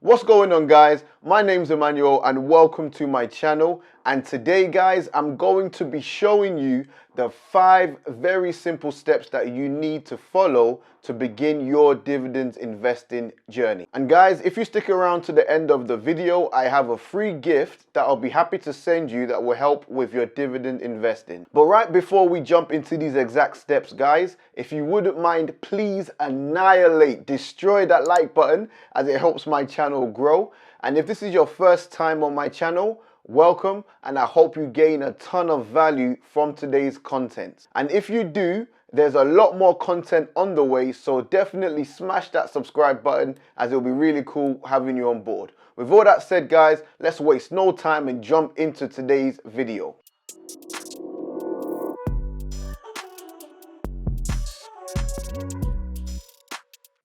What's going on, guys? My name's Emmanuel and welcome to my channel. And today, guys, I'm going to be showing you the 5 very simple steps that you need to follow to begin your dividends investing journey. And guys, if you stick around to the end of the video, I have a free gift that I'll be happy to send you that will help with your dividend investing. But right before we jump into these exact steps, guys, if you wouldn't mind, please destroy that like button as it helps my channel grow. And if this is your first time on my channel, welcome, and I hope you gain a ton of value from today's content. And if you do, there's a lot more content on the way, so definitely smash that subscribe button as it'll be really cool having you on board. With all that said, guys, let's waste no time and jump into today's video.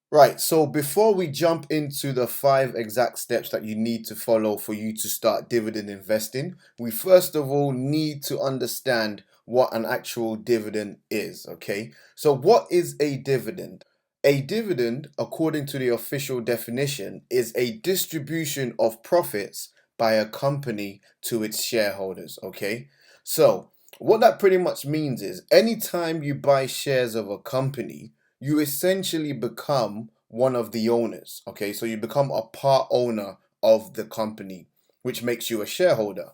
Right, so before we jump into the 5 exact steps that you need to follow for you to start dividend investing, we first of all need to understand what an actual dividend is, okay? So what is a dividend? A dividend, according to the official definition, is a distribution of profits by a company to its shareholders, okay? So what that pretty much means is anytime you buy shares of a company, you essentially become one of the owners, okay? So you become a part owner of the company, which makes you a shareholder.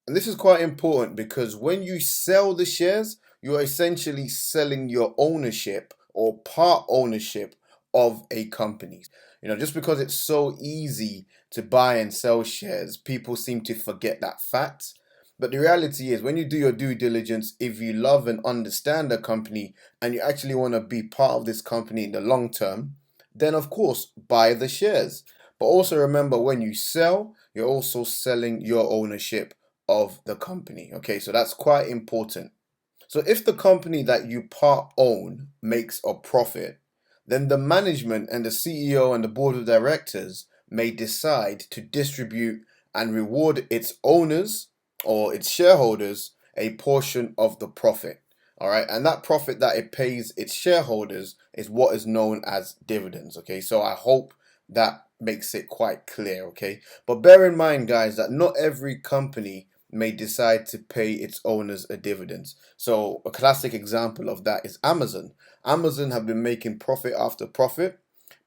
And this is quite important because when you sell the shares, you're essentially selling your ownership or part ownership of a company. Just because it's so easy to buy and sell shares, people seem to forget that fact. But the reality is, when you do your due diligence, if you love and understand a company and you actually want to be part of this company in the long term, then of course, buy the shares. But also remember, when you sell, you're also selling your ownership of the company. Okay, so that's quite important. So if the company that you part own makes a profit, then the management and the CEO and the board of directors may decide to distribute and reward its owners or its shareholders a portion of the profit. All right, and that profit that it pays its shareholders is what is known as dividends. Okay, so I hope that makes it quite clear. Okay, but bear in mind, guys, that not every company may decide to pay its owners a dividend. So a classic example of that is Amazon. Amazon have been making profit after profit,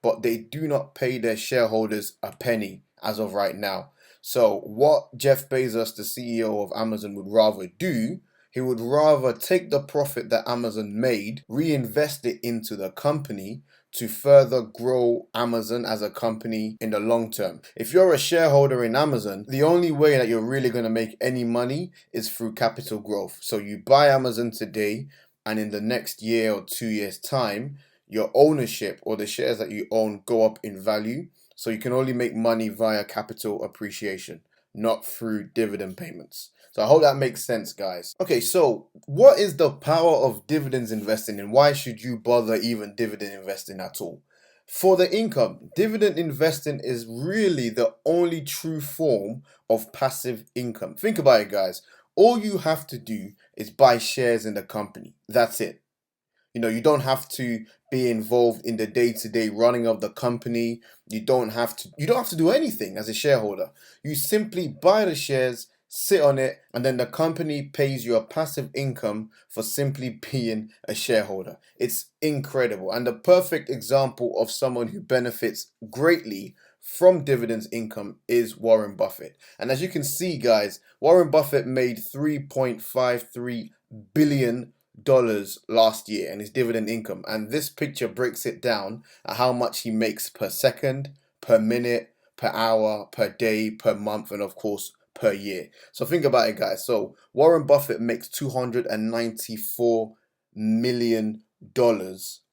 but they do not pay their shareholders a penny as of right now. So what Jeff Bezos, the CEO of Amazon, would rather do, he would rather take the profit that Amazon made, reinvest it into the company to further grow Amazon as a company in the long term. If you're a shareholder in Amazon, the only way that you're really going to make any money is through capital growth. So you buy Amazon today, and in the next year or 2 years' time, your ownership or the shares that you own go up in value. So you can only make money via capital appreciation, not through dividend payments. So I hope that makes sense, guys. Okay, so what is the power of dividends investing and why should you bother even dividend investing at all? For the income, dividend investing is really the only true form of passive income. Think about it, guys. All you have to do is buy shares in the company. That's it. You don't have to be involved in the day-to-day running of the company. You don't have to do anything as a shareholder. You simply buy the shares, sit on it, and then the company pays you a passive income for simply being a shareholder. It's incredible, and the perfect example of someone who benefits greatly from dividends income is Warren Buffett. And as you can see, guys, Warren Buffett made $3.53 billion last year in his dividend income, and this picture breaks it down at how much he makes per second, per minute, per hour, per day, per month, and of course per year. So think about it, guys. So Warren Buffett makes $294 million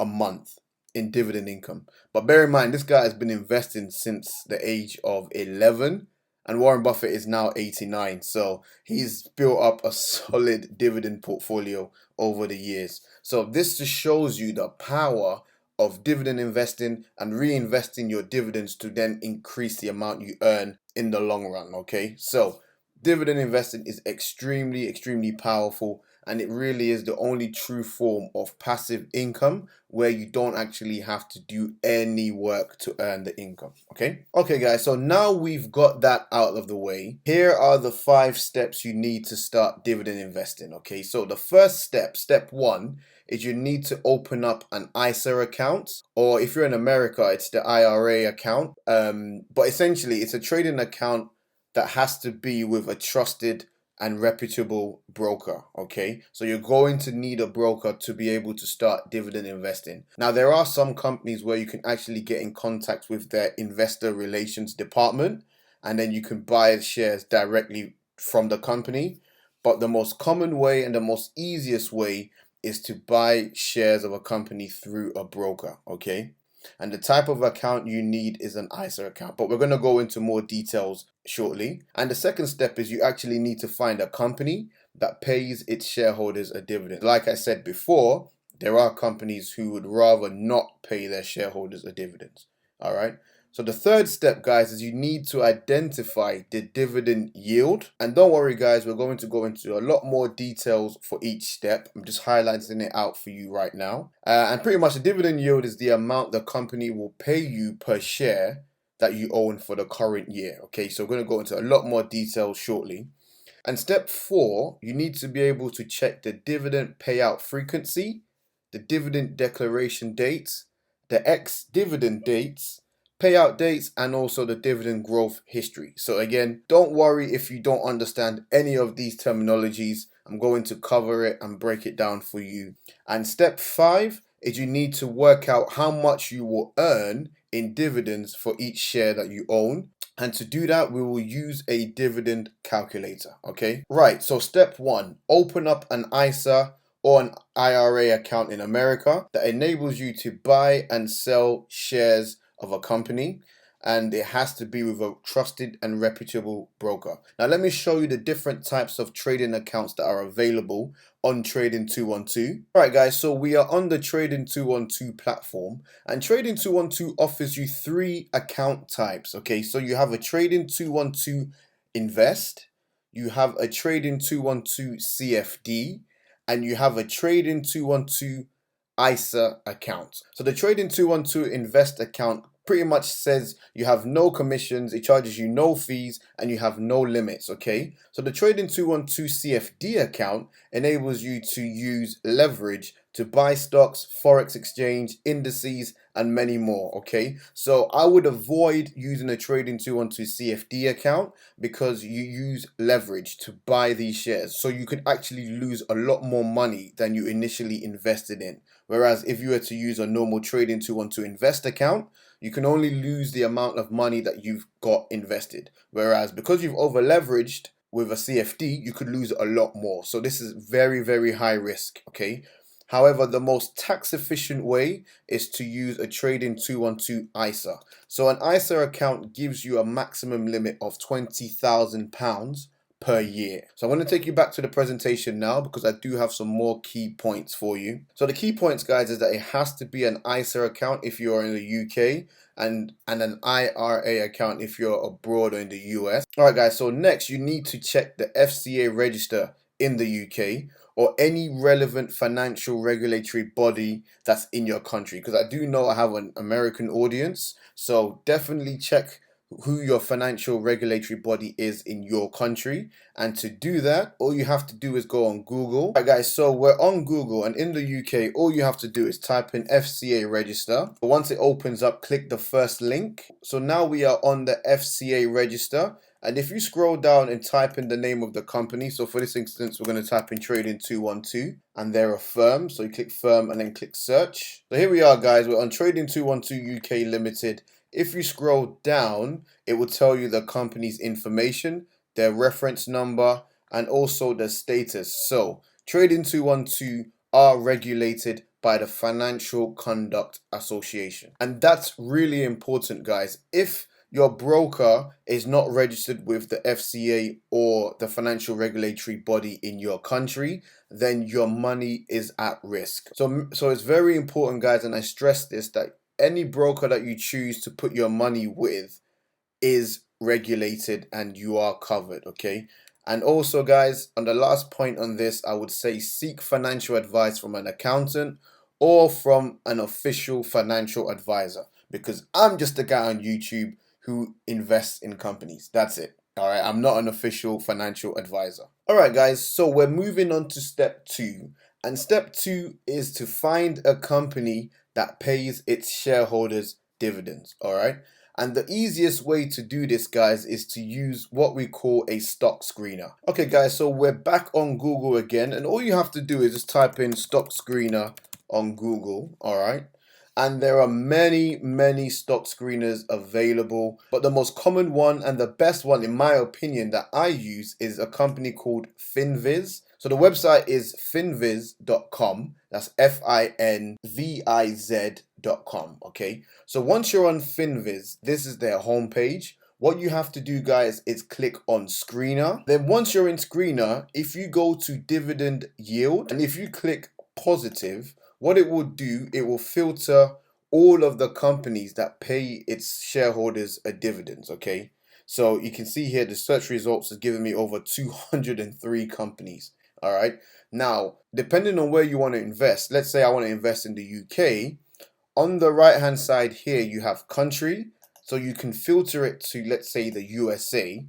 a month in dividend income. But bear in mind, this guy has been investing since the age of 11, and Warren Buffett is now 89. So he's built up a solid dividend portfolio over the years. So this just shows you the power of dividend investing and reinvesting your dividends to then increase the amount you earn in the long run. Okay, so dividend investing is extremely powerful, and it really is the only true form of passive income where you don't actually have to do any work to earn the income. Okay guys, so now we've got that out of the way, here are the 5 steps you need to start dividend investing. Okay, so the first step, step 1, is you need to open up an ISA account, or if you're in America, it's the IRA account. But essentially, it's a trading account that has to be with a trusted and reputable broker. Okay, so you're going to need a broker to be able to start dividend investing. Now, there are some companies where you can actually get in contact with their investor relations department, and then you can buy shares directly from the company. But the most common way and the most easiest way is to buy shares of a company through a broker. Okay, and the type of account you need is an ISA account, but we're going to go into more details shortly. And the second step is you actually need to find a company that pays its shareholders a dividend. Like I said before, there are companies who would rather not pay their shareholders a dividend. All right. So the third step, guys, is you need to identify the dividend yield. And don't worry, guys, we're going to go into a lot more details for each step. I'm just highlighting it out for you right now. And pretty much the dividend yield is the amount the company will pay you per share that you own for the current year. Okay, so we're going to go into a lot more details shortly. And step 4, you need to be able to check the dividend payout frequency, the dividend declaration dates, the ex-dividend dates, payout dates, and also the dividend growth history. So again, don't worry if you don't understand any of these terminologies. I'm going to cover it and break it down for you. And step 5 is you need to work out how much you will earn in dividends for each share that you own. And to do that, we will use a dividend calculator. Okay, right. So step 1, open up an ISA or an IRA account in America that enables you to buy and sell shares of a company, and it has to be with a trusted and reputable broker. Now let me show you the different types of trading accounts that are available on trading212. Alright guys, so we are on the trading212 platform, and trading212 offers you 3 account types. Okay, so you have a trading212 invest, you have a trading212 CFD, and you have a trading212 ISA account. So the trading212 invest account pretty much says you have no commissions, it charges you no fees, and you have no limits. Okay, so the trading212 CFD account enables you to use leverage to buy stocks, forex exchange, indices, and many more. Okay, so I would avoid using a trading212 CFD account because you use leverage to buy these shares, so you could actually lose a lot more money than you initially invested in. Whereas if you were to use a normal trading212 invest account, you can only lose the amount of money that you've got invested. Whereas because you've over leveraged with a CFD, you could lose a lot more. So this is very, very high risk. Okay. However, the most tax efficient way is to use a trading212 ISA. So an ISA account gives you a maximum limit of £20,000 per year. So I'm going to take you back to the presentation now because I do have some more key points for you. So the key points, guys, is that it has to be an ISA account if you're in the UK, and an IRA account if you're abroad or in the US. Alright guys, so next you need to check the FCA register in the UK or any relevant financial regulatory body that's in your country, because I do know I have an American audience, so definitely check who your financial regulatory body is in your country. And to do that, all you have to do is go on Google. Alright guys, so we're on Google, and in the UK all you have to do is type in FCA register. Once it opens up, click the first link. So now we are on the FCA register, and if you scroll down and type in the name of the company, so for this instance we're going to type in trading212 and they're a firm, so you click firm and then click search. So here we are guys, we're on trading212 UK Limited. If you scroll down, it will tell you the company's information, their reference number, and also the status. So trading212 are regulated by the Financial Conduct Association, and that's really important, guys. If your broker is not registered with the FCA or the financial regulatory body in your country, then your money is at risk. So it's very important, guys, and I stress this, that any broker that you choose to put your money with is regulated and you are covered. Okay, And also, guys, on the last point on this, I would say seek financial advice from an accountant or from an official financial advisor, because I'm just a guy on YouTube who invests in companies. That's it. All right. I'm not an official financial advisor. All right, guys. So we're moving on to step two. And step two is to find a company that pays its shareholders dividends. All right. And the easiest way to do this, guys, is to use what we call a stock screener. Okay, guys, so we're back on Google again, and all you have to do is just type in stock screener on Google, all right? And there are many stock screeners available, but the most common one and the best one, in my opinion, that I use is a company called Finviz. So the website is finviz.com. That's finviz.com. Okay. So once you're on Finviz, this is their homepage. What you have to do, guys, is click on Screener. Then once you're in Screener, if you go to Dividend Yield, and if you click positive, what it will do, it will filter all of the companies that pay its shareholders a dividends, okay? So you can see here the search results has given me over 203 companies, all right? Now, depending on where you want to invest, let's say I want to invest in the UK, on the right hand side here you have country, so you can filter it to, let's say, the USA.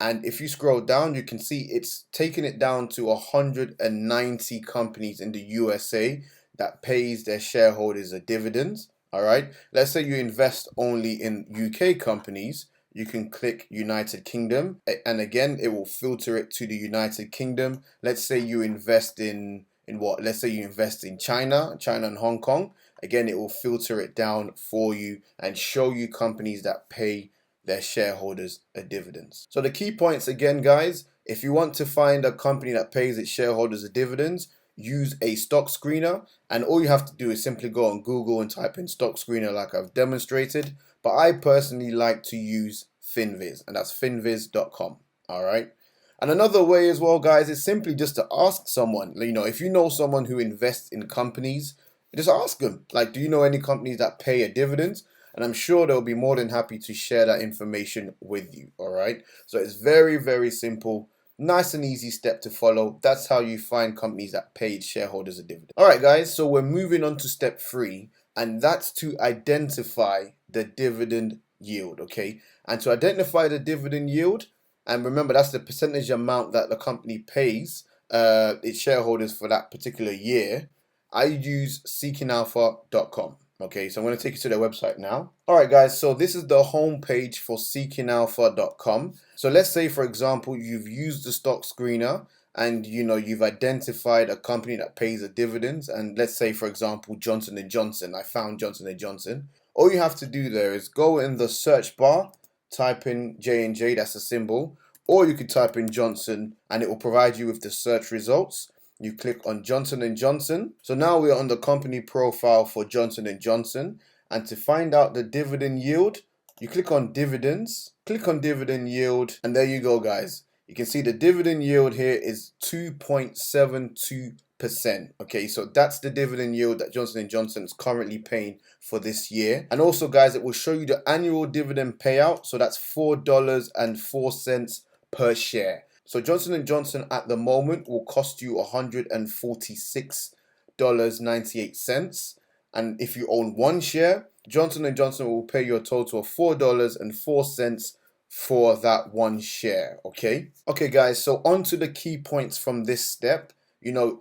And if you scroll down, you can see it's taken it down to 190 companies in the USA that pays their shareholders a dividends. All right. Let's say you invest only in UK companies. You can click United Kingdom, and again, it will filter it to the United Kingdom. Let's say you invest in what? Let's say you invest in China and Hong Kong. Again, it will filter it down for you and show you companies that pay their shareholders a dividends. So the key points again, guys, if you want to find a company that pays its shareholders a dividends, use a stock screener, and all you have to do is simply go on Google and type in stock screener like I've demonstrated. But I personally like to use Finviz, and that's finviz.com. All right. And another way as well, guys, is simply just to ask someone. If you know someone who invests in companies, just ask them, like, do you know any companies that pay a dividend? And I'm sure they'll be more than happy to share that information with you. All right. So it's very simple. Nice and easy step to follow. That's how you find companies that paid shareholders a dividend. All right, guys. So we're moving on to step three, and that's to identify the dividend yield. Okay. And to identify the dividend yield, and remember, that's the percentage amount that the company pays its shareholders for that particular year. I use seekingalpha.com. Okay, so I'm going to take you to their website now. All right, guys, so this is the home page for seekingalpha.com. So let's say, for example, you've used the stock screener and you've identified a company that pays a dividends, and let's say, for example, Johnson & Johnson. I found Johnson & Johnson. All you have to do there is go in the search bar, type in J&J, that's a symbol, or you could type in Johnson and it will provide you with the search results. You click on Johnson & Johnson. So now we're on the company profile for Johnson & Johnson. And to find out the dividend yield, you click on dividends, click on dividend yield, and there you go, guys. You can see the dividend yield here is 2.72%. Okay, so that's the dividend yield that Johnson & Johnson is currently paying for this year. And also, guys, it will show you the annual dividend payout. So that's $4.04 per share. So Johnson & Johnson at the moment will cost you $146.98. And if you own one share, Johnson & Johnson will pay you a total of $4.04 for that one share. Okay, guys, so on to the key points from this step.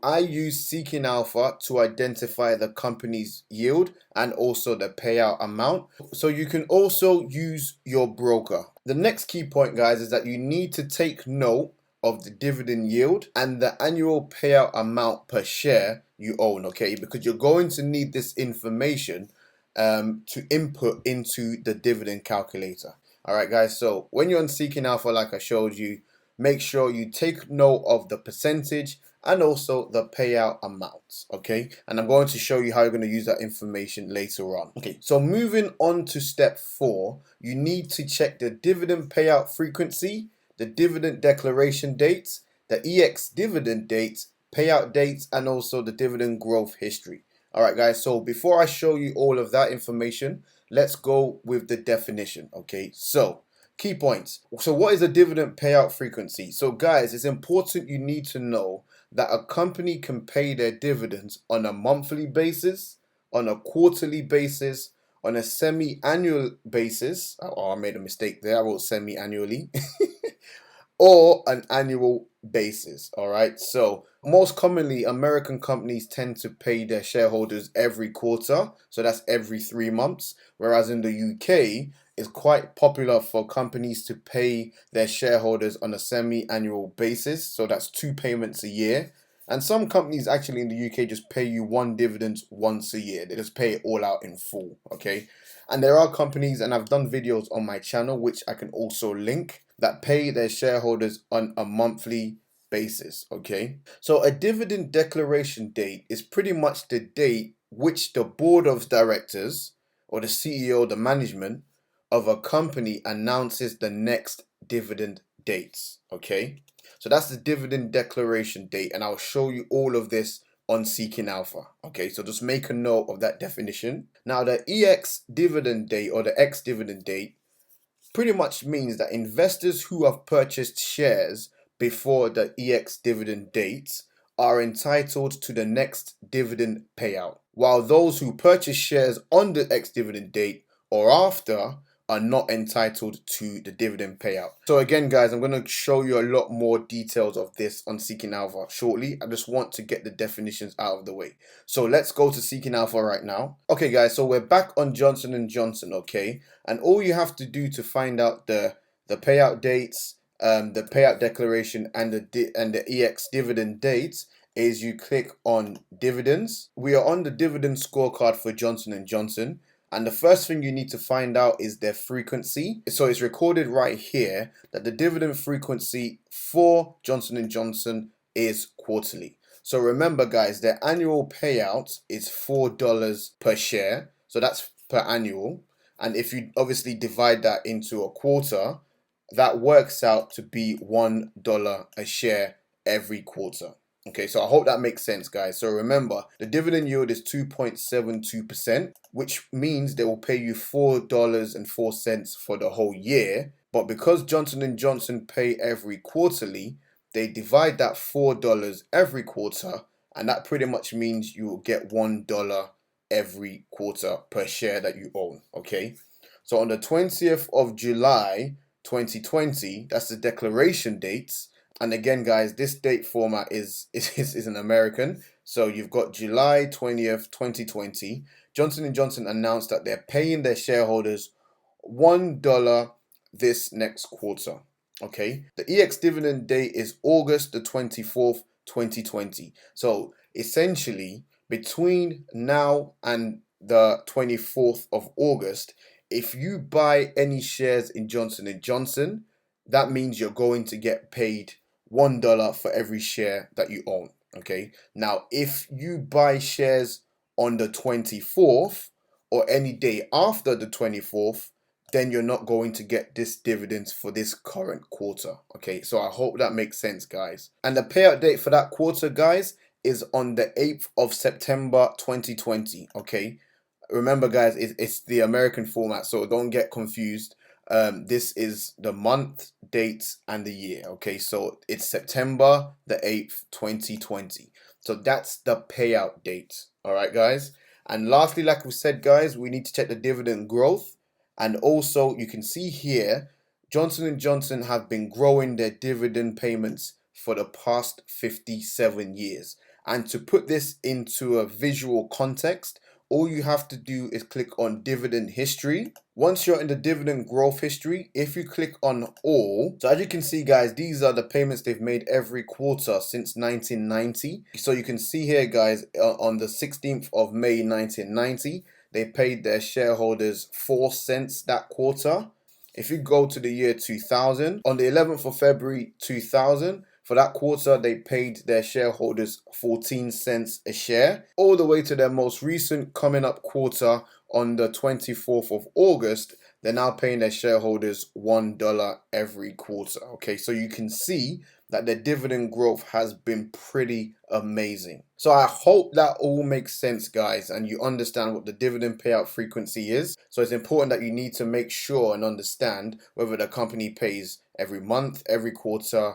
I use Seeking Alpha to identify the company's yield and also the payout amount. So you can also use your broker. The next key point, guys, is that you need to take note of the dividend yield and the annual payout amount per share you own, okay? Because you're going to need this information to input into the dividend calculator. All right, guys, so when you're on Seeking Alpha, like I showed you, make sure you take note of the percentage and also the payout amounts, okay? And I'm going to show you how you're going to use that information later on. Okay, so moving on to step 4, you need to check the dividend payout frequency, the dividend declaration dates, the EX dividend dates, payout dates, and also the dividend growth history. All right, guys, so before I show you all of that information, let's go with the definition, okay? So Key points. So what is a dividend payout frequency? So guys, it's important you need to know that a company can pay their dividends on a monthly basis, on a quarterly basis, on a semi-annual basis. Oh, I made a mistake there. I wrote semi-annually. Or an annual basis. All right. So most commonly, American companies tend to pay their shareholders every quarter. So that's every 3 months. Whereas in the UK, it's quite popular for companies to pay their shareholders on a semi-annual basis. So that's 2 payments a year. And some companies actually in the UK just pay you one dividend once a year. They just pay it all out in full. Okay. And there are companies, and I've done videos on my channel, which I can also link, that pay their shareholders on a monthly basis. Okay. So a dividend declaration date is pretty much the date which the board of directors or the CEO, the management of a company announces the next dividend dates. Okay. So that's the dividend declaration date, and I'll show you all of this on Seeking Alpha. Okay, so just make a note of that definition. Now, the EX dividend date or the X dividend date pretty much means that investors who have purchased shares before the EX dividend dates are entitled to the next dividend payout, while those who purchase shares on the X dividend date or after are not entitled to the dividend payout. So again, guys, I'm going to show you a lot more details of this on Seeking Alpha shortly. I just want to get the definitions out of the way. So let's go to Seeking Alpha right now. Okay, guys, so we're back on Johnson & Johnson, okay? And all you have to do to find out the payout dates, the payout declaration, and the EX dividend dates is you click on dividends. We are on the dividend scorecard for Johnson & Johnson. And the first thing you need to find out is their frequency. So it's recorded right here that the dividend frequency for Johnson & Johnson is quarterly. So remember, guys, their annual payout is $4 per share. So that's per annual. And if you obviously divide that into a quarter, that works out to be $1 a share every quarter. Okay, so I hope that makes sense, guys. So remember, the dividend yield is 2.72%, which means they will pay you $4.04 for the whole year. But because Johnson & Johnson pay every quarterly, they divide that $4 every quarter, and that pretty much means you will get $1 every quarter per share that you own. Okay, so on the 20th of July 2020, that's the declaration dates. And again, guys, this date format is an American. So you've got July 20th, 2020. Johnson & Johnson announced that they're paying their shareholders $1 this next quarter. Okay. The EX dividend date is August the 24th, 2020. So essentially, between now and the 24th of August, if you buy any shares in Johnson & Johnson, that means you're going to get paid $1 for every share that you own. Okay. Now, if you buy shares on the 24th or any day after the 24th, then you're not going to get this dividends for this current quarter. Okay, so I hope that makes sense, guys. And the payout date for that quarter, guys, is on the 8th of September 2020. Okay, remember, guys, it's the American format, so don't get confused. This is the month, dates, and the year. Okay, so it's September the 8th, 2020. So that's the payout date. All right, guys. And lastly, like we said, guys, we need to check the dividend growth. And also, you can see here, Johnson & Johnson have been growing their dividend payments for the past 57 years. And to put this into a visual context, all you have to do is click on dividend history. Once you're in the dividend growth history, if you click on all, so as you can see, guys, these are the payments they've made every quarter since 1990. So you can see here, guys, on the 16th of May 1990, they paid their shareholders 4 cents that quarter. If you go to the year 2000, on the 11th of February 2000, for that quarter, they paid their shareholders 14 cents a share, all the way to their most recent coming up quarter on the 24th of August. They're now paying their shareholders $1 every quarter. Okay, so you can see that their dividend growth has been pretty amazing. So I hope that all makes sense, guys, and you understand what the dividend payout frequency is. So it's important that you need to make sure and understand whether the company pays every month, every quarter,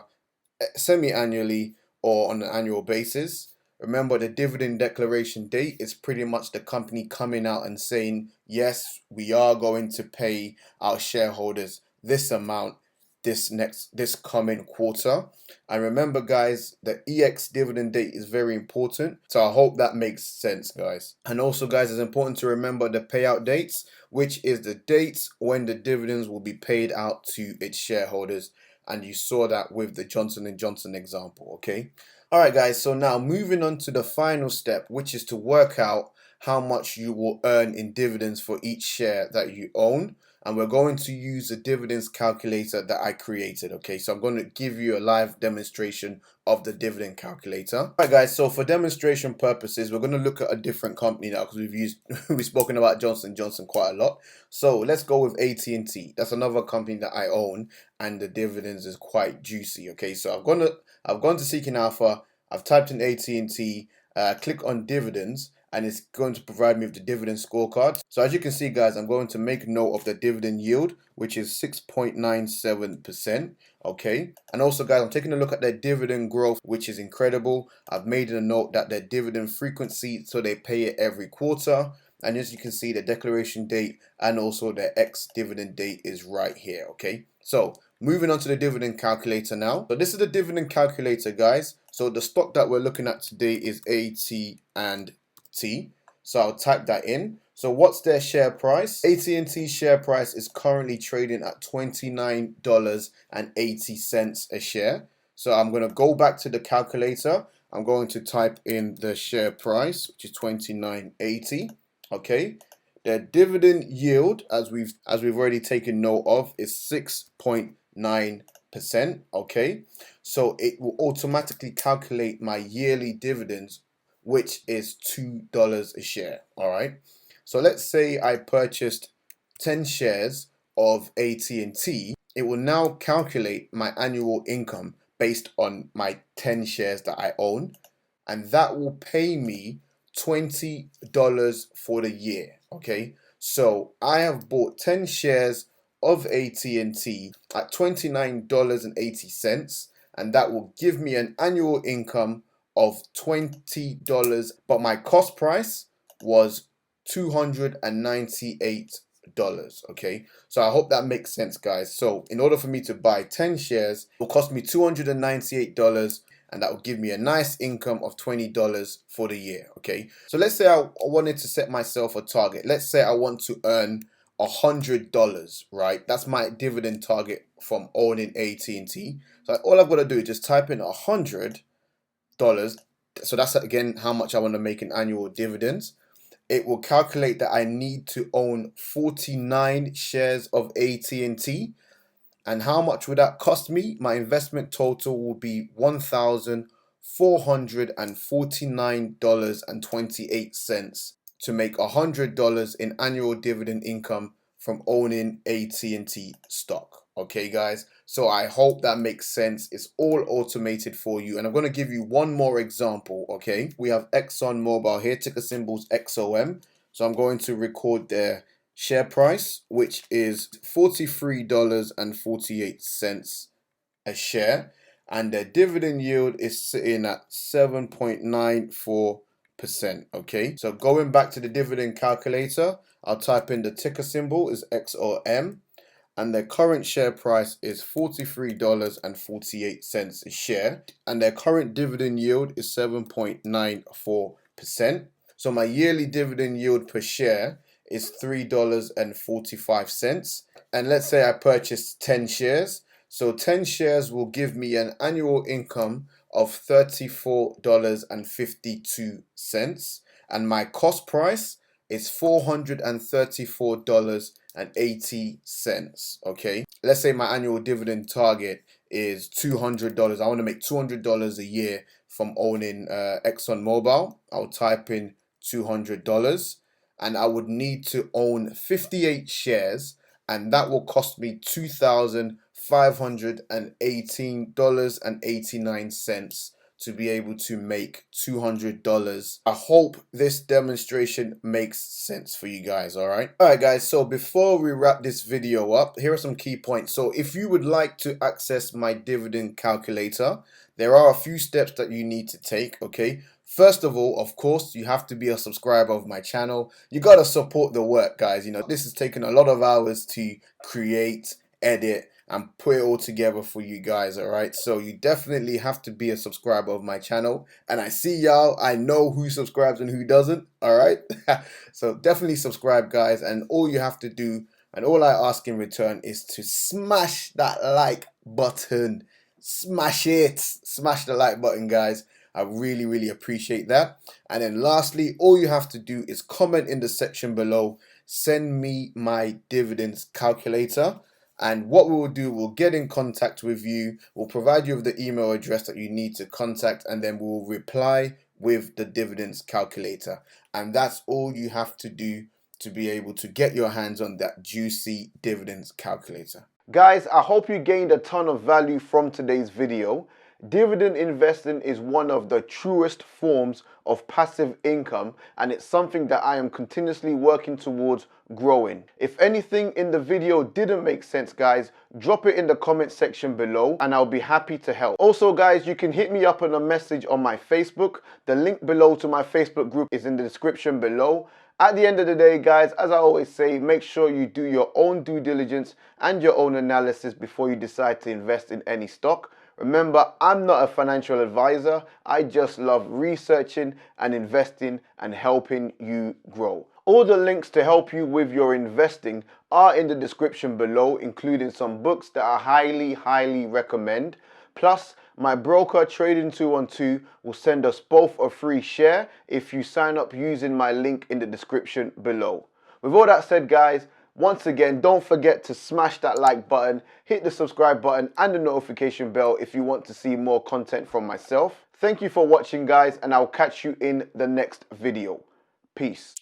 semi-annually, or on an annual basis. Remember, the dividend declaration date is pretty much the company coming out and saying, yes, we are going to pay our shareholders this amount this coming quarter. And remember, guys, the EX dividend date is very important. So I hope that makes sense, guys. And also, guys, it's important to remember the payout dates, which is the dates when the dividends will be paid out to its shareholders. And you saw that with the Johnson & Johnson example, okay? Alright, guys, so now moving on to the final step, which is to work out how much you will earn in dividends for each share that you own. And we're going to use the dividends calculator that I created, okay? So I'm going to give you a live demonstration of the dividend calculator. Alright, guys, so for demonstration purposes, we're going to look at a different company now because we've spoken about Johnson & Johnson quite a lot. So let's go with AT&T. That's another company that I own, and the dividends is quite juicy, okay? So I've gone to Seeking Alpha, I've typed in AT&T, click on dividends, and it's going to provide me with the dividend scorecard. So as you can see, guys, I'm going to make note of the dividend yield, which is 6.97%, okay? And also, guys, I'm taking a look at their dividend growth, which is incredible. I've made a note that their dividend frequency, so they pay it every quarter. And as you can see, the declaration date and also the ex-dividend date is right here, okay? So moving on to the dividend calculator now. So this is the dividend calculator, guys. So the stock that we're looking at today is AT&T. So I'll type that in. So what's their share price? AT&T share price is currently trading at $29.80 a share. So I'm going to go back to the calculator. I'm going to type in the share price, which is $29.80. Okay. The dividend yield, as we've already taken note of, is 6.9%. Okay. So it will automatically calculate my yearly dividends, which is $2 a share. All right. So let's say I purchased 10 shares of AT&T. It will now calculate my annual income based on my 10 shares that I own, and that will pay me $20 for the year. Okay. So I have bought 10 shares of AT&T at $29.80, and that will give me an annual income of $20, but my cost price was $298. Okay, so I hope that makes sense, guys. So in order for me to buy 10 shares, it will cost me $298, and that will give me a nice income of $20 for the year. Okay, so let's say I wanted to set myself a target. Let's say I want to earn $100, right? That's my dividend target from owning AT&T. So all I've got to do is just type in $100. So that's again how much I want to make in annual dividends. It will calculate that I need to own 49 shares of AT&T. And how much would that cost me? My investment total will be $1,449.28 to make $100 in annual dividend income from owning AT&T stock. Okay, guys, so I hope that makes sense. It's all automated for you, and I'm going to give you one more example. Okay, we have Exxon Mobil here, ticker symbols XOM. So I'm going to record their share price, which is $43.48 a share, and their dividend yield is sitting at 7.94%. Okay, so going back to the dividend calculator, I'll type in the ticker symbol is XOM, and their current share price is $43.48 a share, and their current dividend yield is 7.94%. So my yearly dividend yield per share is $3.45. And let's say I purchased 10 shares. So 10 shares will give me an annual income of $34.52. And my cost price is $434.80. Okay. Let's say my annual dividend target is $200. I want to make $200 a year from owning ExxonMobil. I'll type in $200, and I would need to own 58 shares, and that will cost me $2,500 $518.89 to be able to make $200. I hope this demonstration makes sense for you guys, all right? All right, guys, so before we wrap this video up, here are some key points. So if you would like to access my dividend calculator, there are a few steps that you need to take, okay? First of all, of course, you have to be a subscriber of my channel. You got to support the work, guys. You know, this has taken a lot of hours to create, edit, and put it all together for you guys, all right? So you definitely have to be a subscriber of my channel. And I see y'all. I know who subscribes and who doesn't, all right? So definitely subscribe, guys. And all you have to do, and all I ask in return, is to smash that like button. Smash it. Smash the like button, guys. I really, really appreciate that. And then lastly, all you have to do is comment in the section below. Send me my dividends calculator. And what we will do, we'll get in contact with you. We'll provide you with the email address that you need to contact. And then we'll reply with the dividends calculator. And that's all you have to do to be able to get your hands on that juicy dividends calculator. Guys, I hope you gained a ton of value from today's video. Dividend investing is one of the truest forms of passive income, and it's something that I am continuously working towards growing. If anything in the video didn't make sense, guys, drop it in the comment section below and I'll be happy to help. Also, guys, you can hit me up on a message on my Facebook. The link below to my Facebook group is in the description below. At the end of the day, guys, as I always say, make sure you do your own due diligence and your own analysis before you decide to invest in any stock. Remember, I'm not a financial advisor. I just love researching and investing and helping you grow. All the links to help you with your investing are in the description below, including some books that I highly recommend. Plus, my broker trading212 will send us both a free share if you sign up using my link in the description below. With all that said, guys, once again, don't forget to smash that like button, hit the subscribe button and the notification bell if you want to see more content from myself. Thank you for watching, guys, and I'll catch you in the next video. Peace.